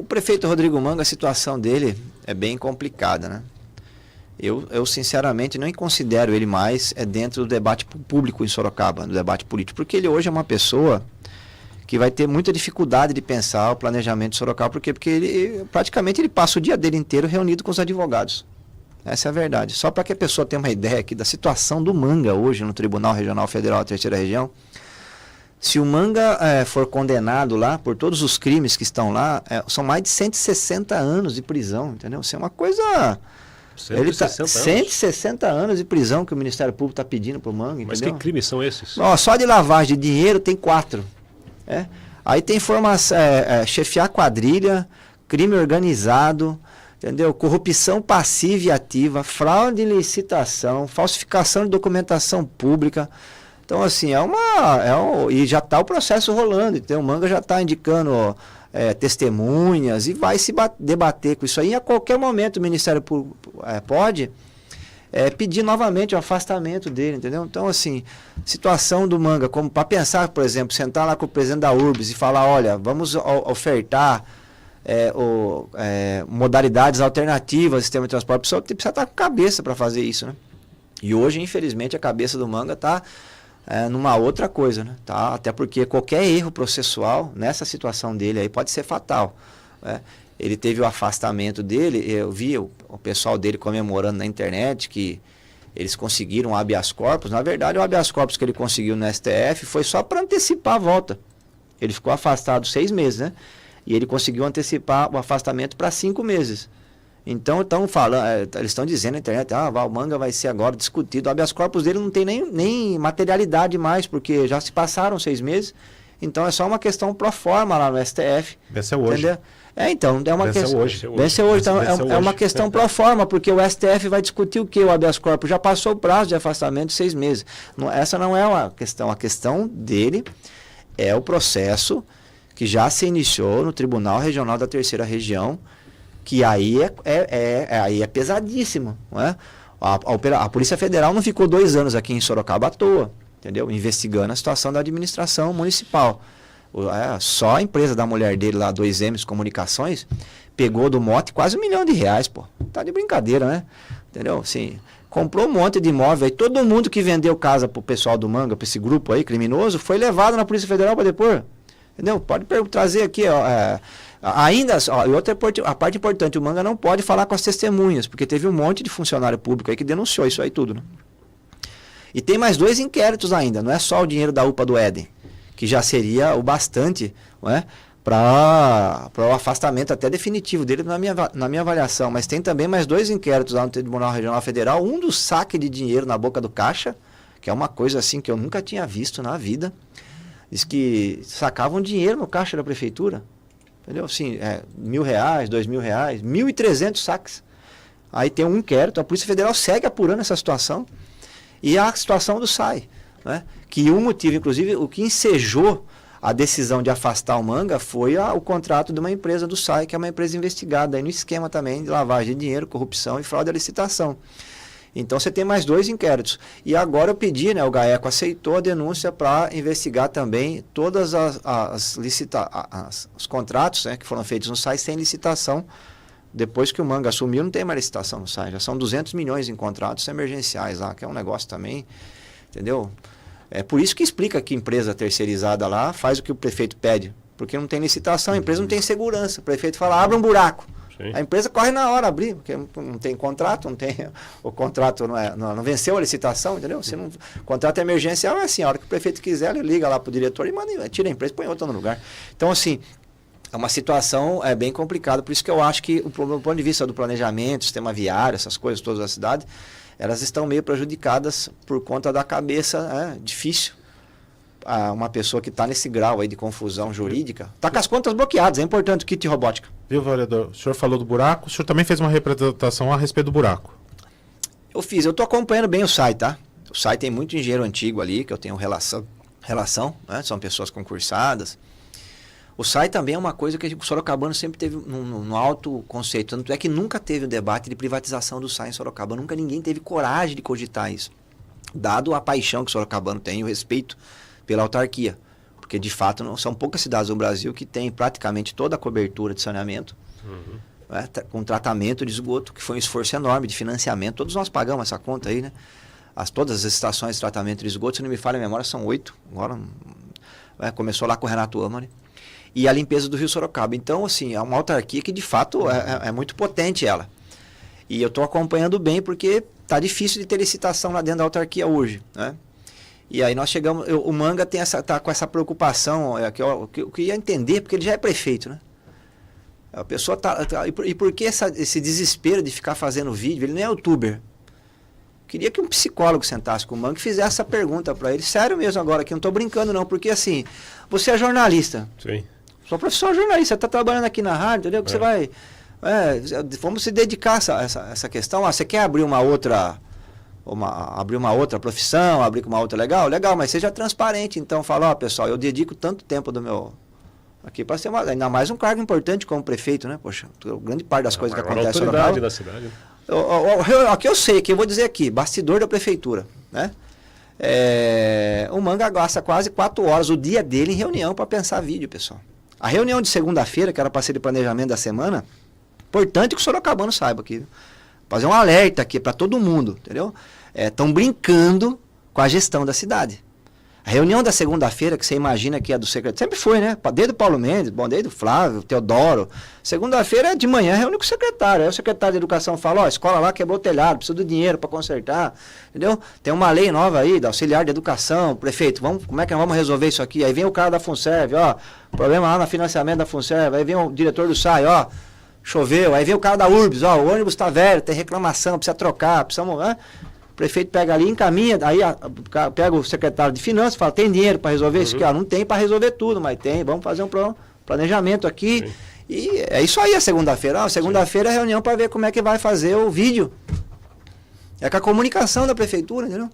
[SPEAKER 3] prefeito Rodrigo Manga, a situação dele é bem complicada, né? Eu sinceramente não considero ele mais dentro do debate público em Sorocaba, no debate político, porque ele hoje é uma pessoa que vai ter muita dificuldade de pensar o planejamento de Sorocaba, porque ele praticamente ele passa o dia dele inteiro reunido com os advogados. Essa é a verdade. Só para que a pessoa tenha uma ideia aqui da situação do Manga hoje no Tribunal Regional Federal da 3ª Região, se o Manga for condenado lá por todos os crimes que estão lá, são mais de 160 anos de prisão, entendeu? Isso é uma coisa... 160 anos de prisão que o Ministério Público está pedindo para o Manga,
[SPEAKER 4] Mas
[SPEAKER 3] entendeu?
[SPEAKER 4] que crimes são esses?
[SPEAKER 3] Só de lavagem de dinheiro tem 4. Aí tem chefiar quadrilha, crime organizado, entendeu? Corrupção passiva e ativa, fraude em licitação, falsificação de documentação pública. Então, assim, e já está o processo rolando. Então, o Manga já está indicando testemunhas e vai se debater com isso aí. E a qualquer momento o Ministério Público pode pedir novamente o afastamento dele, entendeu? Então, assim, situação do Manga, como para pensar, por exemplo, sentar lá com o presidente da URBS e falar, olha, vamos ofertar modalidades alternativas ao sistema de transporte, precisa estar com cabeça para fazer isso, né? E hoje, infelizmente, a cabeça do Manga está numa outra coisa, né? Tá? Até porque qualquer erro processual nessa situação dele aí pode ser fatal. Né? Ele teve o afastamento dele, eu vi o pessoal dele comemorando na internet que eles conseguiram habeas corpus. Na verdade, o habeas corpus que ele conseguiu no STF foi só para antecipar a volta. Ele ficou afastado 6 meses, né? E ele conseguiu antecipar o afastamento para 5 meses. Então estão falando, eles estão dizendo na internet, o Manga vai ser agora discutido. O habeas corpus dele não tem nem materialidade mais, porque já se passaram 6 meses. Então é só uma questão pro forma lá no STF.
[SPEAKER 1] Vence hoje.
[SPEAKER 3] Entendeu? Então, é uma questão. Vence hoje. Então, é uma questão pro forma, porque o STF vai discutir o quê? O habeas corpus já passou o prazo de afastamento de 6 meses. Essa não é uma questão. A questão dele é o processo que já se iniciou no Tribunal Regional da Terceira Região, que aí aí é pesadíssimo. Não é? A Polícia Federal não ficou 2 anos aqui em Sorocaba à toa, entendeu? Investigando a situação da administração municipal. Só a empresa da mulher dele lá, 2Ms Comunicações, pegou do mote quase R$1 milhão, pô. Tá de brincadeira, né? Entendeu? Assim, comprou um monte de imóvel aí. Todo mundo que vendeu casa pro pessoal do Manga, pra esse grupo aí criminoso, foi levado na Polícia Federal para depor. Entendeu? Pode trazer aqui, a parte importante, o Manga não pode falar com as testemunhas, porque teve um monte de funcionário público aí que denunciou isso aí tudo, né? E tem mais 2 inquéritos ainda, não é só o dinheiro da UPA do Éden, que já seria o bastante, não é, para o afastamento até definitivo dele na minha avaliação. Mas tem também mais 2 inquéritos lá no Tribunal Regional Federal, um do saque de dinheiro na boca do caixa, que é uma coisa assim que eu nunca tinha visto na vida. Diz que sacavam dinheiro no caixa da prefeitura, entendeu? Assim, R$1.000, R$2.000, 1.300 saques. Aí tem um inquérito, a Polícia Federal segue apurando essa situação, e a situação do SAI, né? Que o motivo, inclusive, o que ensejou a decisão de afastar o Manga foi o contrato de uma empresa do SAI, que é uma empresa investigada aí no esquema também de lavagem de dinheiro, corrupção e fraude à licitação. Então você tem mais 2 inquéritos. E agora eu pedi, né, o GAECO aceitou a denúncia para investigar também todas os contratos, né, que foram feitos no SAI sem licitação. Depois que o Manga assumiu, não tem mais licitação no SAI. Já são 200 milhões em contratos emergenciais lá, que é um negócio também, entendeu? É por isso que explica que empresa terceirizada lá faz o que o prefeito pede. Porque não tem licitação, a empresa não tem segurança. O prefeito fala, abre um buraco. Sim. A empresa corre na hora abrir, porque não tem contrato, o contrato não venceu a licitação, entendeu? Se não, o contrato emergencial é assim, a hora que o prefeito quiser, ele liga lá para o diretor e tira a empresa e põe outra no lugar. Então, assim, é uma situação bem complicada, por isso que eu acho que, do ponto de vista do planejamento, sistema viário, essas coisas todas da cidade, elas estão meio prejudicadas por conta da cabeça difícil. Uma pessoa que está nesse grau aí de confusão jurídica, está com as contas bloqueadas, é importante o kit robótica.
[SPEAKER 1] Viu, vereador? O senhor falou do buraco, o senhor também fez uma representação a respeito do buraco.
[SPEAKER 3] Eu estou acompanhando bem o SAI, tá? O SAI tem muito engenheiro antigo ali, que eu tenho relação, né? São pessoas concursadas. O SAI também é uma coisa que o Sorocabano sempre teve no alto conceito, tanto é que nunca teve o debate de privatização do SAI em Sorocaba, nunca ninguém teve coragem de cogitar isso, dado a paixão que o Sorocabano tem e o respeito pela autarquia, porque de fato não são poucas cidades no Brasil que têm praticamente toda a cobertura de saneamento, né, com tratamento de esgoto, que foi um esforço enorme de financiamento, todos nós pagamos essa conta aí, né? Todas as estações de tratamento de esgoto, se não me falha a memória, são 8, agora começou lá com o Renato Amari, e a limpeza do Rio Sorocaba. Então, assim, é uma autarquia que de fato é muito potente ela, e eu estou acompanhando bem porque está difícil de ter licitação lá dentro da autarquia hoje, né? E aí nós chegamos, o Manga tá com essa preocupação, que eu queria entender, porque ele já é prefeito, né? A pessoa e por que esse desespero de ficar fazendo vídeo? Ele não é youtuber. Queria que um psicólogo sentasse com o Manga e fizesse essa pergunta para ele, sério mesmo agora, que eu não estou brincando não, porque assim, você é jornalista. Sim. Sou professor jornalista, está trabalhando aqui na rádio, entendeu? Que você vai, vamos se dedicar a essa questão, você quer abrir uma outra profissão, abrir com uma outra legal, mas seja transparente. Então, fala, pessoal, eu dedico tanto tempo do meu aqui para ser ainda mais um cargo importante como prefeito, né? Poxa, grande parte das coisas que acontecem
[SPEAKER 4] na autoridade da cidade.
[SPEAKER 3] Aqui eu sei, que eu vou dizer aqui, bastidor da prefeitura, né? O Manga gasta quase 4 horas o dia dele em reunião para pensar vídeo, pessoal. A reunião de segunda-feira, que era para ser de planejamento da semana, importante que o Sorocabano saiba aqui, fazer um alerta aqui para todo mundo, entendeu? Estão brincando com a gestão da cidade. A reunião da segunda-feira, que você imagina que é do secretário, sempre foi, né? Desde o Paulo Mendes, desde o Flávio, Teodoro. Segunda-feira de manhã reúne com o secretário. Aí o secretário de Educação fala, a escola lá quebrou o telhado, precisa de dinheiro para consertar, entendeu? Tem uma lei nova aí, da auxiliar de educação, prefeito, como é que nós vamos resolver isso aqui? Aí vem o cara da FUNSERV, problema lá no financiamento da FUNSERV, aí vem o diretor do SAI, choveu, aí vem o cara da Urbs, ó, o ônibus tá velho, tem reclamação, precisa trocar, precisamos... O prefeito pega ali, encaminha, aí pega o secretário de finanças, fala, tem dinheiro para resolver isso aqui? Não tem para resolver tudo, mas tem, vamos fazer um planejamento aqui. Sim. E é isso aí a segunda-feira. Segunda-feira é reunião para ver como é que vai fazer o vídeo. É com a comunicação da prefeitura, entendeu?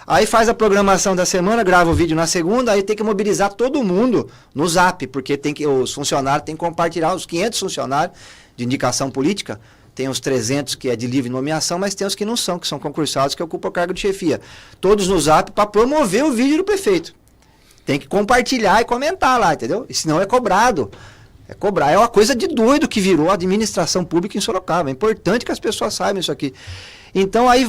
[SPEAKER 3] Aí faz a programação da semana, grava o vídeo na segunda, aí tem que mobilizar todo mundo no Zap, porque os funcionários têm que compartilhar, os 500 funcionários de indicação política, tem os 300 que é de livre nomeação, mas tem os que não são, que são concursados, que ocupam o cargo de chefia. Todos no Zap para promover o vídeo do prefeito. Tem que compartilhar e comentar lá, entendeu? E senão é cobrado. É uma coisa de doido que virou a administração pública em Sorocaba. É importante que as pessoas saibam isso aqui. Então aí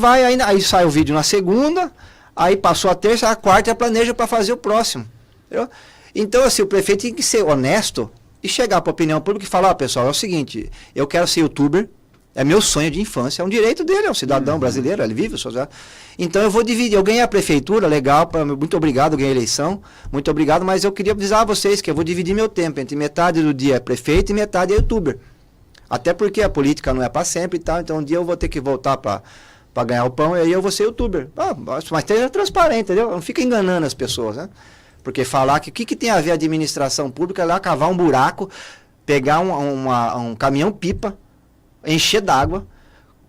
[SPEAKER 3] sai o vídeo na segunda, aí passou a terça, a quarta planeja para fazer o próximo. Entendeu? Então assim, o prefeito tem que ser honesto e chegar para a opinião pública e falar, pessoal, é o seguinte, eu quero ser youtuber, é meu sonho de infância, é um direito dele, é um cidadão brasileiro, ele vive, então eu vou dividir, eu ganhei a prefeitura, legal, muito obrigado, eu ganhei a eleição, muito obrigado, mas eu queria avisar a vocês que eu vou dividir meu tempo, entre metade do dia é prefeito e metade é youtuber. Até porque a política não é para sempre e tal, então um dia eu vou ter que voltar para ganhar o pão e aí eu vou ser youtuber. Mas seja transparente, entendeu? Não fica enganando as pessoas, né? Porque falar que o que tem a ver a administração pública é lá cavar um buraco, pegar um caminhão-pipa, encher d'água,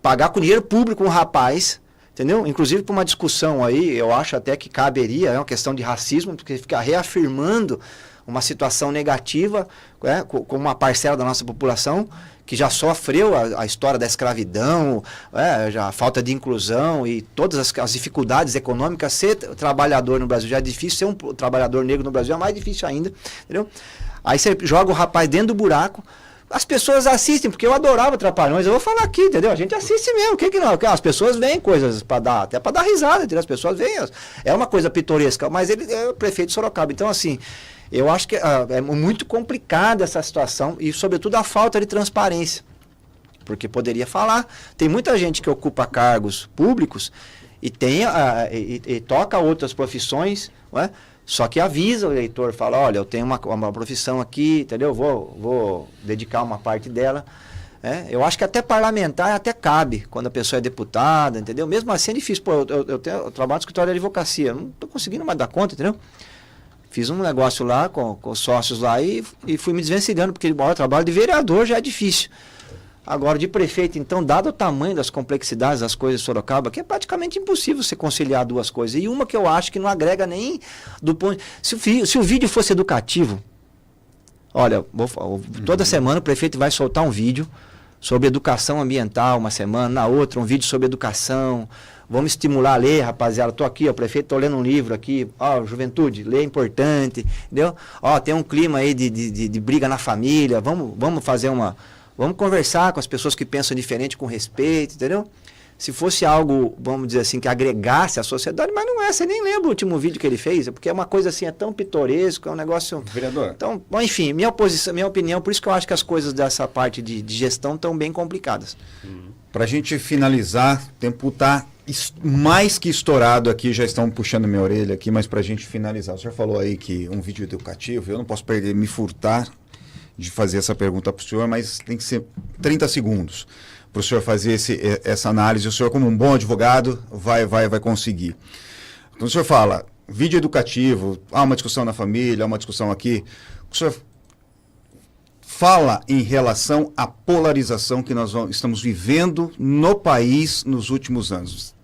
[SPEAKER 3] pagar com dinheiro público um rapaz, entendeu? Inclusive por uma discussão aí, eu acho até que caberia, é uma questão de racismo, porque fica reafirmando uma situação negativa com uma parcela da nossa população que já sofreu a história da escravidão, já a falta de inclusão e todas as dificuldades econômicas. Ser trabalhador no Brasil já é difícil, ser um trabalhador negro no Brasil é mais difícil ainda, entendeu? Aí você joga o rapaz dentro do buraco, as pessoas assistem, porque eu adorava Trapalhões, eu vou falar aqui, entendeu? A gente assiste mesmo, o que que não? As pessoas veem coisas até para dar risada, entendeu? As pessoas veem, é uma coisa pitoresca, mas ele é o prefeito de Sorocaba, então assim, eu acho que é muito complicada essa situação e sobretudo a falta de transparência, porque poderia falar, tem muita gente que ocupa cargos públicos e toca outras profissões, não é? Só que avisa o eleitor, fala, olha, eu tenho uma profissão aqui, entendeu? Vou dedicar uma parte dela. Eu acho que até parlamentar até cabe, quando a pessoa é deputada, entendeu? Mesmo assim é difícil. Pô, eu trabalho no escritório de advocacia, não estou conseguindo mais dar conta, entendeu? Fiz um negócio lá com os sócios lá e fui me desvencilhando, porque o trabalho de vereador já é difícil. Agora, de prefeito, então, dado o tamanho das complexidades das coisas de Sorocaba, que é praticamente impossível você conciliar duas coisas. E uma que eu acho que não agrega nem do ponto... Se o vídeo fosse educativo, olha, toda semana o prefeito vai soltar um vídeo sobre educação ambiental, uma semana, na outra um vídeo sobre educação. Vamos estimular a ler, rapaziada. Estou aqui, o prefeito, estou lendo um livro aqui. Juventude, ler é importante, entendeu? Tem um clima aí de briga na família. Vamos fazer Vamos conversar com as pessoas que pensam diferente com respeito, entendeu? Se fosse algo, vamos dizer assim, que agregasse a sociedade, mas não é, você nem lembra o último vídeo que ele fez, porque é uma coisa assim, é tão pitoresco, é um negócio...
[SPEAKER 2] Vereador.
[SPEAKER 3] Então, bom, enfim, minha opinião, por isso que eu acho que as coisas dessa parte de gestão estão bem complicadas.
[SPEAKER 2] Para a gente finalizar, o tempo está mais que estourado aqui, já estão puxando minha orelha aqui, mas para a gente finalizar, o senhor falou aí que um vídeo educativo, eu não posso me furtar de fazer essa pergunta para o senhor, mas tem que ser 30 segundos para o senhor fazer essa análise. O senhor, como um bom advogado, vai conseguir. Então o senhor fala, vídeo educativo, há uma discussão na família, há uma discussão aqui. O senhor fala em relação à polarização que nós estamos vivendo no país nos últimos anos.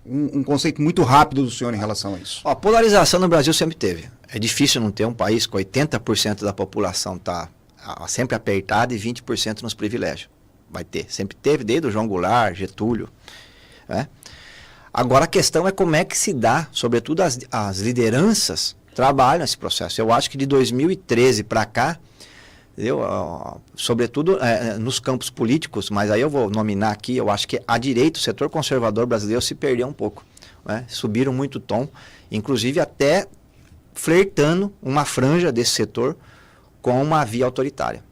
[SPEAKER 2] Um conceito muito rápido do senhor em relação a isso.
[SPEAKER 3] A polarização no Brasil sempre teve. É difícil não ter um país com 80% da população sempre apertada e 20% nos privilégios. Vai ter. Sempre teve, desde o João Goulart, Getúlio. Agora a questão é como é que se dá, sobretudo as lideranças trabalham nesse processo. Eu acho que de 2013 para cá, sobretudo nos campos políticos, mas aí eu vou nominar aqui, eu acho que a direita, o setor conservador brasileiro se perdeu um pouco. Subiram muito o tom, inclusive até flertando uma franja desse setor com uma via autoritária.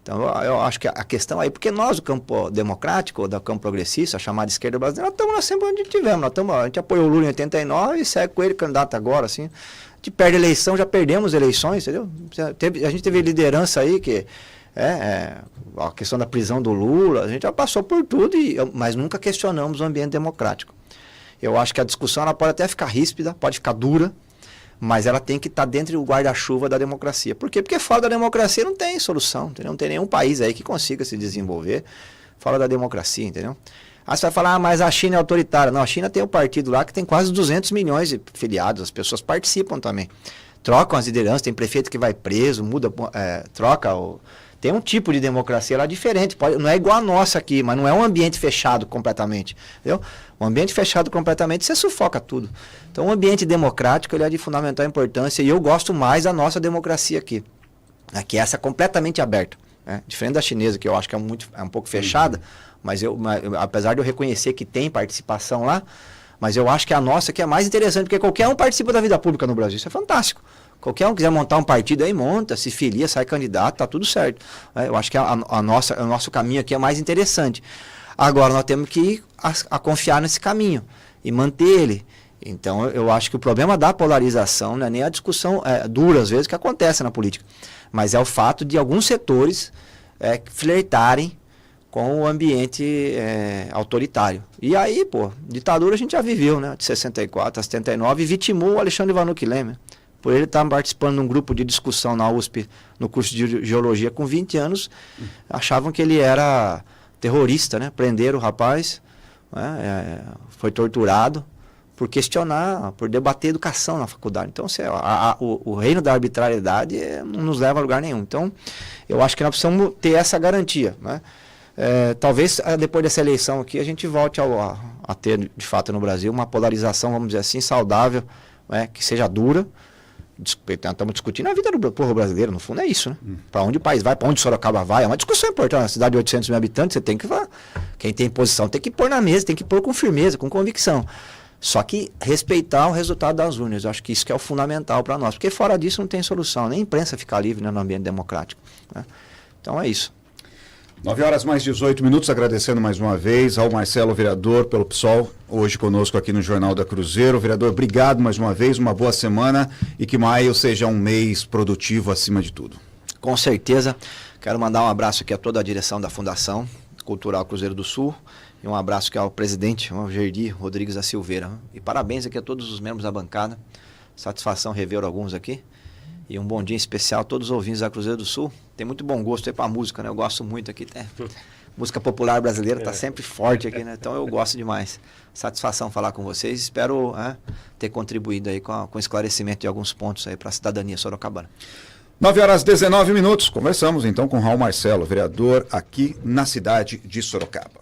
[SPEAKER 3] Então, eu acho que a questão aí, porque nós, do campo democrático, do campo progressista, a chamada esquerda brasileira, nós estamos sempre onde tivemos. A gente apoiou o Lula em 89 e segue com ele candidato agora, assim. A gente perde eleição, já perdemos eleições, entendeu? A gente teve liderança aí que A questão da prisão do Lula, a gente já passou por tudo, mas nunca questionamos o ambiente democrático. Eu acho que a discussão ela pode até ficar ríspida, pode ficar dura, mas ela tem que estar dentro do guarda-chuva da democracia. Por quê? Porque fora da democracia não tem solução, entendeu? Não tem nenhum país aí que consiga se desenvolver fora da democracia, entendeu? Aí você vai falar, mas a China é autoritária. Não, a China tem um partido lá que tem quase 200 milhões de filiados, as pessoas participam também. Trocam as lideranças, tem prefeito que vai preso, muda, troca Tem um tipo de democracia lá diferente, não é igual a nossa aqui, mas não é um ambiente fechado completamente, entendeu? Um ambiente fechado completamente, você sufoca tudo. Então, o ambiente democrático ele é de fundamental importância e eu gosto mais da nossa democracia aqui. Aqui essa é completamente aberta, né? Diferente da chinesa, que eu acho que é um pouco fechada, mas apesar de eu reconhecer que tem participação lá, mas eu acho que a nossa aqui é mais interessante, porque qualquer um participa da vida pública no Brasil, isso é fantástico. Qualquer um quiser montar um partido aí, monta, se filia, sai candidato, tá tudo certo. Eu acho que o nosso caminho aqui é mais interessante. Agora, nós temos que ir a confiar nesse caminho e manter ele. Então, eu acho que o problema da polarização não é nem a discussão dura, às vezes, que acontece na política, mas é o fato de alguns setores flertarem com o ambiente autoritário. E aí, ditadura a gente já viveu, né? De 64 a 79, e vitimou o Alexandre Vanuc Leme. Por ele estar participando de um grupo de discussão na USP, no curso de Geologia, com 20 anos, achavam que ele era terrorista, né? Prenderam o rapaz, né? Foi torturado por questionar, por debater educação na faculdade. Então, o reino da arbitrariedade não nos leva a lugar nenhum. Então, eu acho que nós precisamos ter essa garantia, né? Talvez depois dessa eleição aqui a gente volte a ter, de fato, no Brasil, uma polarização, vamos dizer assim, saudável, né? Que seja dura. Estamos discutindo a vida do povo brasileiro, no fundo é isso, né? Para onde o país vai, para onde Sorocaba vai, é uma discussão importante. Na cidade de 800 mil habitantes, você tem que falar. Quem tem posição tem que pôr na mesa, tem que pôr com firmeza, com convicção. Só que respeitar o resultado das urnas, eu acho que isso que é o fundamental para nós, porque fora disso não tem solução, nem a imprensa fica livre, né, no ambiente democrático, né? Então é isso.
[SPEAKER 2] 9 horas mais 18 minutos, agradecendo mais uma vez ao Marcelo, vereador pelo PSOL, hoje conosco aqui no Jornal da Cruzeiro. Vereador, obrigado mais uma vez, uma boa semana e que maio seja um mês produtivo acima de tudo.
[SPEAKER 3] Com certeza, quero mandar um abraço aqui a toda a direção da Fundação Cultural Cruzeiro do Sul e um abraço aqui ao presidente, o Gerdi Rodrigues da Silveira. E parabéns aqui a todos os membros da bancada, satisfação rever alguns aqui. E um bom dia especial a todos os ouvintes da Cruzeiro do Sul. Tem muito bom gosto aí pra música, né? Eu gosto muito aqui. Música popular brasileira tá sempre forte aqui, né? Então eu gosto demais. Satisfação falar com vocês. Espero ter contribuído aí com o esclarecimento de alguns pontos aí para a cidadania sorocabana.
[SPEAKER 2] 9 horas 19 minutos. Conversamos então com Raul Marcelo, vereador aqui na cidade de Sorocaba.